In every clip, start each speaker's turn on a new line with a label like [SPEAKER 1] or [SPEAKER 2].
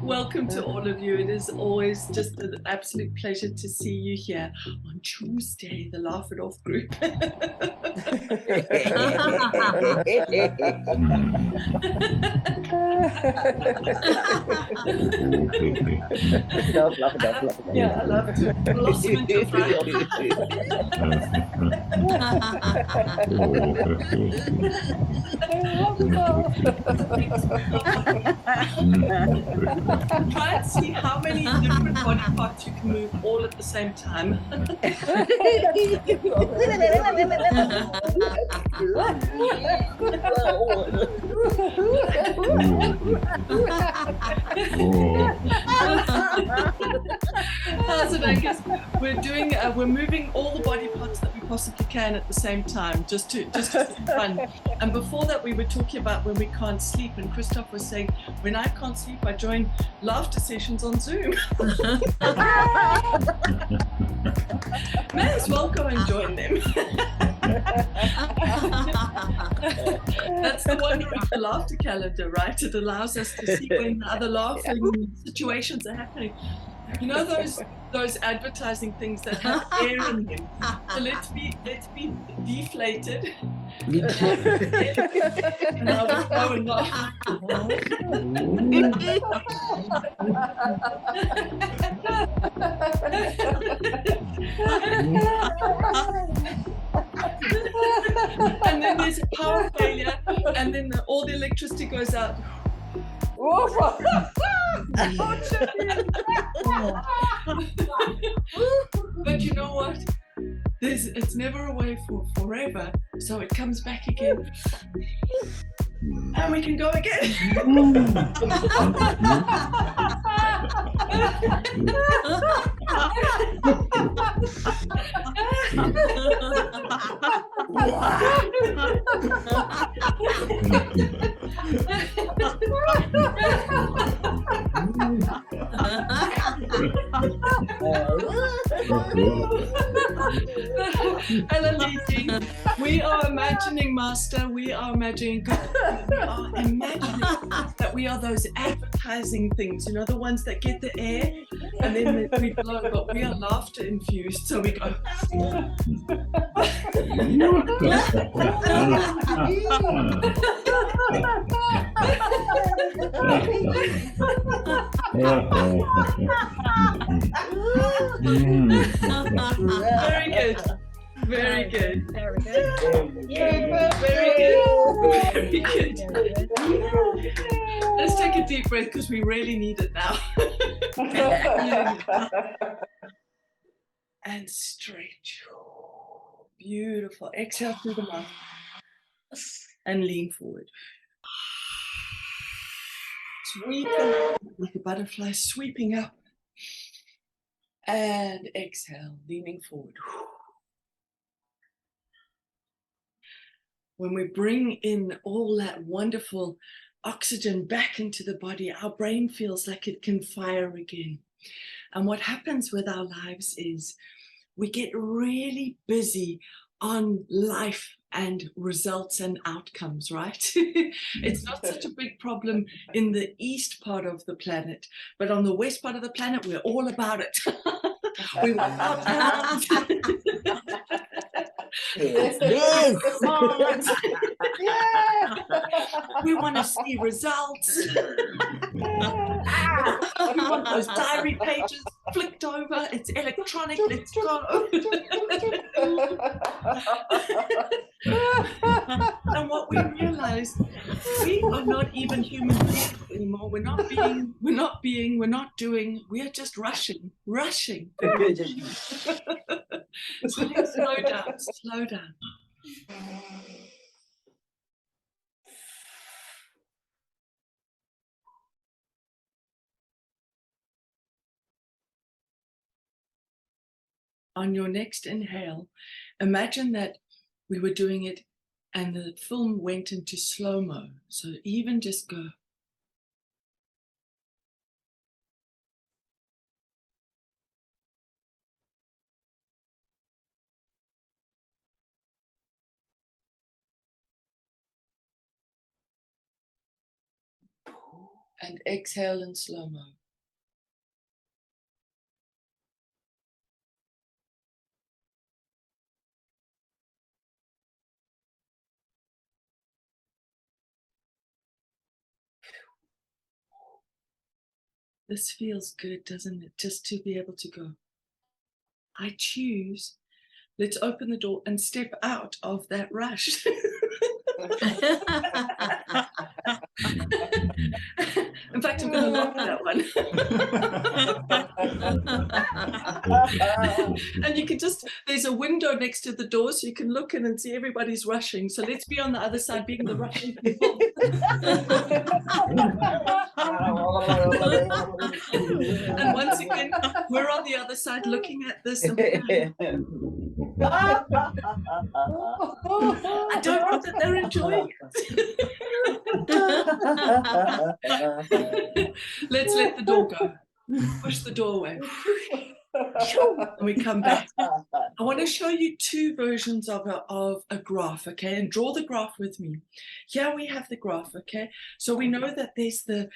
[SPEAKER 1] Welcome to all of you. It is always just an absolute pleasure to see you here on CHOOSEday, the Laugh It Off group. Yeah, I love to blossom into Try and see how many different body parts you can move all at the same time. So I guess we're moving all the body parts that we possibly can at the same time, just to have fun. And before that, we were talking about when we can't sleep, and Christoph was saying, when I can't sleep, I join laughter sessions on Zoom. May as well go and join them. That's the wonder of the laughter calendar, right? It allows us to see when other laughing situations are happening. You know those advertising things that have air in them. So let's be deflated. And I will go and laugh. And then there's a power failure, and then all the electricity goes out. But you know what? It's never away for forever, so it comes back again. And we can go again. And we are imagining, Master, we are imagining that we are those advertising things, you know, the ones that get the air and then we blow, but we are laughter infused, so we go. Very good. Very good. Very good. Very good. Let's take a deep breath because we really need it now. And stretch. Beautiful. Exhale through the mouth. And lean forward. Sweeping like a butterfly, sweeping up. And exhale, leaning forward. When we bring in all that wonderful oxygen back into the body, our brain feels like it can fire again. And what happens with our lives is we get really busy on life and results and outcomes, right? It's not such a big problem in the east part of the planet, but on the west part of the planet, we're all about it. We want outcomes. We want to see results. We want those diary pages flicked over. It's electronic. Let's go. And what we realize, we are not even human beings anymore. We're not doing. We are just rushing. So let's slow down. On your next inhale, imagine that we were doing it and the film went into slow-mo. So even just go. And exhale in slow-mo. This feels good, doesn't it? Just to be able to go. I choose. Let's open the door and step out of that rush. In fact, I'm going to lock that one. And you can just, there's a window next to the door so you can look in and see everybody's rushing. So let's be on the other side being the rushing people. And once again, we're on the other side looking at this. And I don't know that they're enjoying it. Let's let the door go. Push the door away. And we come back. I want to show you two versions of a graph, okay? And draw the graph with me. Here we have the graph, okay? So we know that there's the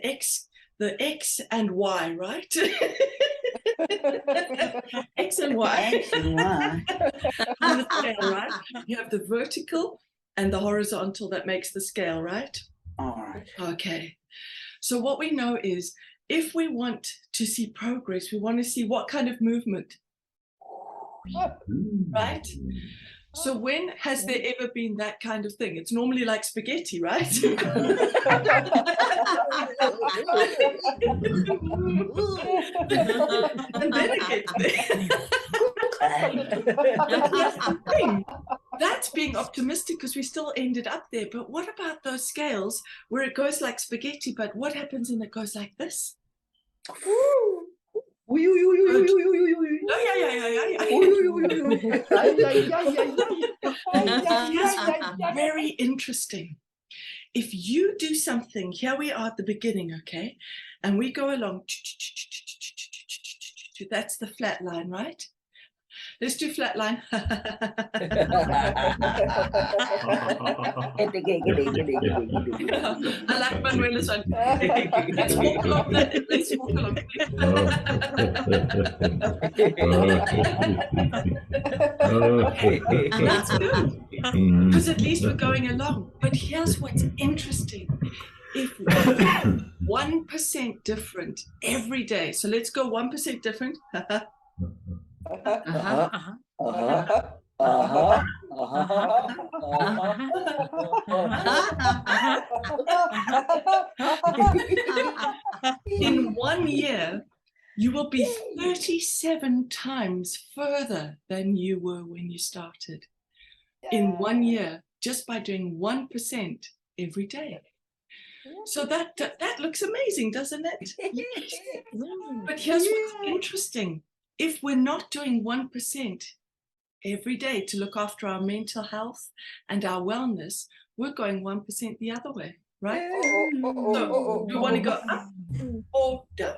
[SPEAKER 1] X and Y, right? X and Y. On the scale, right? You have the vertical and the horizontal that makes the scale, right?
[SPEAKER 2] All right.
[SPEAKER 1] Okay. So what we know is if we want to see progress, we want to see what kind of movement, right? So when has there ever been that kind of thing? It's normally like spaghetti, right? And then it gets there. That's being optimistic because we still ended up there. But what about those scales where it goes like spaghetti, but what happens when it goes like this? Very interesting. If you do something, here we are at the beginning, okay? And we go along, that's the flat line, right? Let's do flat line. I like Manuela's one. Let's walk along that. Let's walk along. That's good. Because at least we're going along. But here's what's interesting. If 1% different every day, so let's go 1% different. In 1 year, you will be 37 times further than you were when you started. In 1 year, just by doing 1% every day. So that looks amazing, doesn't it? Yes. But here's what's interesting. If we're not doing 1% every day to look after our mental health and our wellness, we're going 1% the other way, right? So we want to go up or down.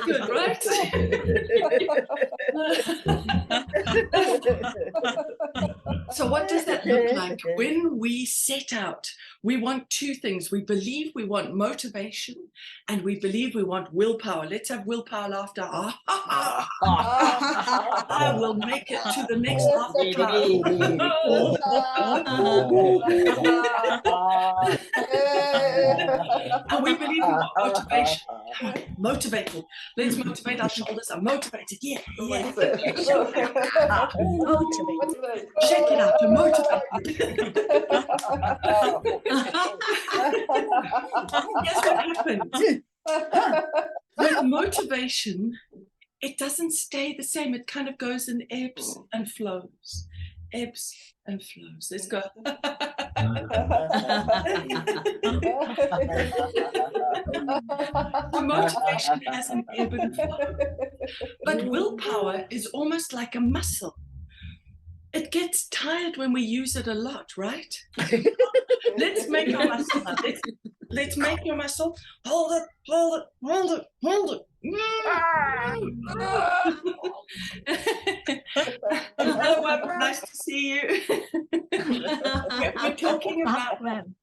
[SPEAKER 1] Good, right? So what does that look like? When we set out, we want two things. We believe we want motivation and we believe we want willpower. Let's have willpower laughter. I will make it to the next laughter cloud. And we believe we want motivation. Motivated. Let's motivate our shoulders. I'm motivated. Yeah. Motivate. Shake it out. You're motivated. Guess what happens? With motivation, it doesn't stay the same. It kind of goes in ebbs and flows. Ebbs and flows. Let's go. The motivation has an ebb and flow. But willpower is almost like a muscle. It gets tired when we use it a lot, right? Let's make your muscle. Let's make your muscle. Hold it, hold it, hold it, hold it. Hello, nice to see you. We're talking about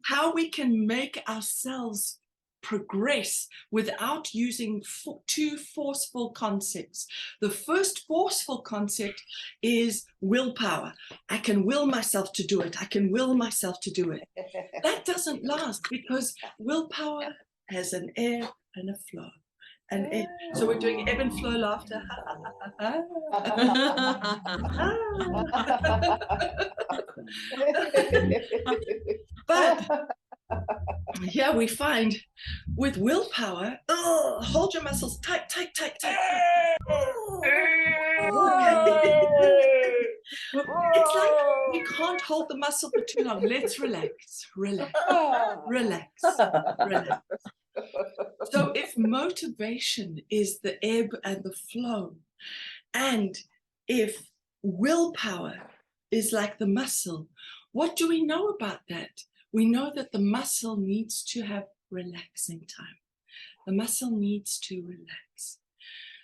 [SPEAKER 1] how we can make ourselves progress without using two forceful concepts. The first forceful concept is willpower. I can will myself to do it. I can will myself to do it. That doesn't last because willpower has an ebb and a flow. So we're doing ebb and flow laughter. But here we find with willpower, hold your muscles tight, tight, tight, tight. It's like we can't hold the muscle for too long. Let's relax, relax, relax, relax. So if motivation is the ebb and the flow, and if willpower is like the muscle, what do we know about that? We know that the muscle needs to have relaxing time. The muscle needs to relax.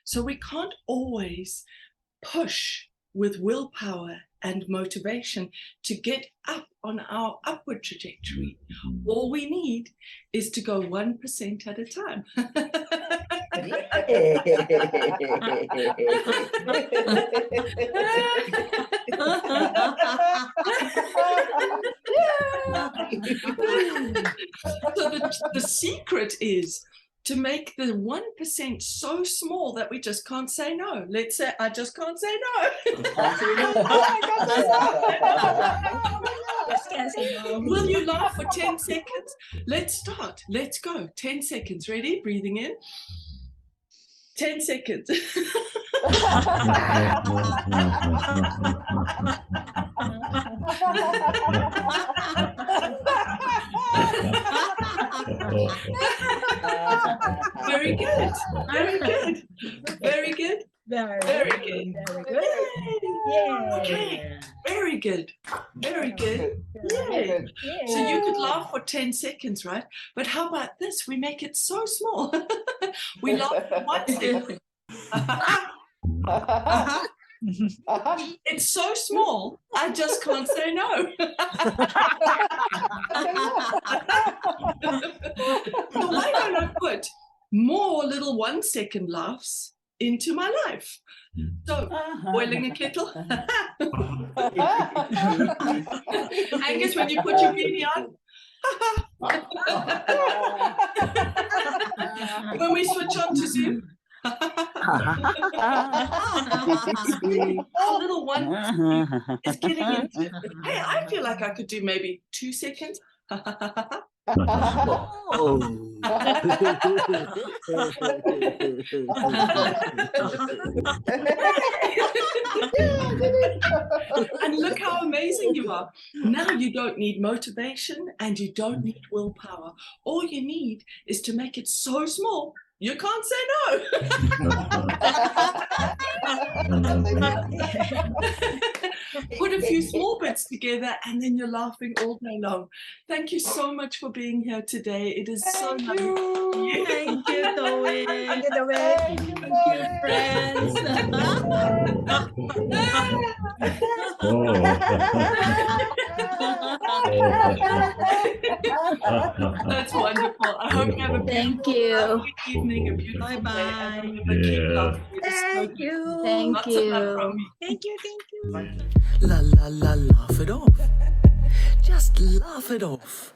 [SPEAKER 1] So we can't always push with willpower and motivation to get up on our upward trajectory. All we need is to go 1% at a time. So the secret is to make the 1% so small that we just can't say no. Let's say, I just can't say no. Will you laugh for 10 seconds? Let's start. Let's go. 10 seconds. Ready? Breathing in. 10 seconds. Very good. Very good. Very good. Very good. Okay. Very good. Very good. Yay. So you could laugh for 10 seconds, right? But how about this? We make it so small. We laugh for 1 second. It's so small, I just can't say no. So why don't I put more little 1 second laughs into my life? So, boiling a kettle. Angus, when you put your beanie on. When we switch on to Zoom. Our little one is getting into it. Hey, I feel like I could do maybe 2 seconds. And look how amazing you are. Now you don't need motivation and you don't need willpower. All you need is to make it so small you can't say no. Put a few small bits together and then you're laughing all day long. Thank you so much for being here today. It is so nice.
[SPEAKER 2] Thank you, Tové. Thank you, Tové. Thank you, friends.
[SPEAKER 1] That's wonderful. I hope you have a
[SPEAKER 2] Thank you.
[SPEAKER 1] evening, a beautiful
[SPEAKER 2] Bye-bye.
[SPEAKER 1] day.
[SPEAKER 2] Thank you.
[SPEAKER 1] Thank you.
[SPEAKER 2] Thank you.
[SPEAKER 3] La la la, laugh it off. Just laugh it off.